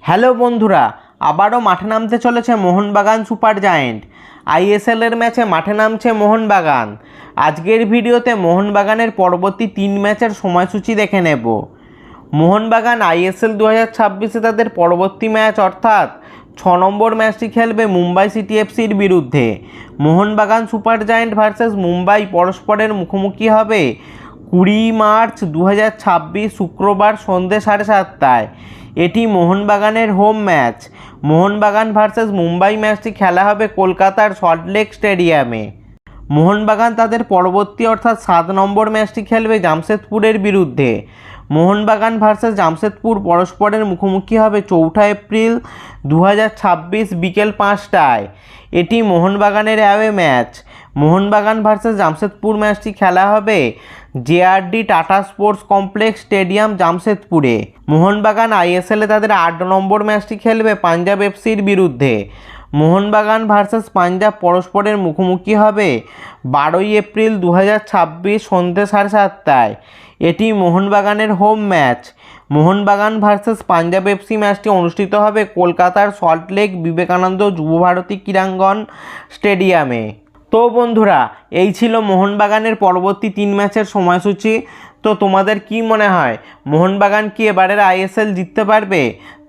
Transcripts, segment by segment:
Hello বন্ধুরা, আবারও মাঠে নামতে চলেছে মোহনবাগান সুপার জায়েন্ট। আইএসএলের ম্যাচে মাঠে নামছে মোহনবাগান। আজকের ভিডিওতে মোহনবাগানের পরবর্তী 3 ম্যাচের সময়সূচি দেখে নেব। মোহনবাগান আইএসএল 2026-এ তাদের পরবর্তী ম্যাচ অর্থাৎ 6 নম্বর ম্যাচটি খেলবে মুম্বাই সিটি এফসির বিরুদ্ধে। Mohun Bagan super giant versus Mumbai পরস্পরের মুখোমুখি হবে 20 মার্চ 2026 শুক্রবার সন্ধ্যে 7:30টায়। এটি মোহনবাগানের home match. Mohun Bagan versus Mumbai ম্যাচটি খেলা হবে কলকাতার সল্টলেক স্টেডিয়ামে। মোহনবাগান তাদের পরবর্তী অর্থাৎ 7 নম্বর ম্যাচটি খেলবে জামশেদপুরের বিরুদ্ধে। মোহনবাগান ভার্সেস জামশেদপুর পরস্পরের মুখোমুখি হবে 4 এপ্রিল 2026 বিকেল 5টায়। এটি মোহনবাগানের away match. Mohun Bagan versus Jamshedpur ম্যাচটি খেলা হবে JRD tata sports complex stadium জামশেদপুরে। Mohun Bagan আইএসএলে তাদের 8 নম্বর ম্যাচটি খেলবে পাঞ্জাব এফসির বিরুদ্ধে। মোহনবাগান ভার্সেস পাঞ্জাব পরস্পরের মুখোমুখি হবে 12 এপ্রিল 2026 সন্ধ্যে 7:30টায়। এটি মোহনবাগানের home match. Mohun Bagan versus Punjab FC ম্যাচটি অনুষ্ঠিত হবে কলকাতার সল্টলেক বিবেকানন্দ যুবভারতী ক্রীড়াঙ্গন স্টেডিয়ামে। তো বন্ধুরা, এই ছিল মোহনবাগানের পরবর্তী 3 ম্যাচের সময়সূচি। তো তোমাদের কি মনে হয়, মোহনবাগান কি এবারের আইএসএল জিততে পারবে?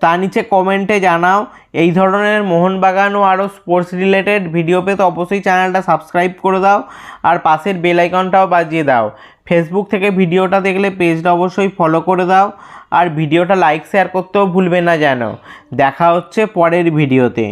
তা নিচে কমেন্টে জানাও। এই ধরনের মোহনবাগান ও আরও স্পোর্টস রিলেটেড ভিডিও পেতে অবশ্যই চ্যানেলটা সাবস্ক্রাইব করে দাও আর পাশের বেল আইকনটাও বাজিয়ে দাও। ফেসবুক থেকে ভিডিওটা দেখলে পেজটা অবশ্যই ফলো করে দাও আর ভিডিওটা লাইক শেয়ার করতেও ভুলবে না যেন। দেখা হচ্ছে পরের ভিডিওতে।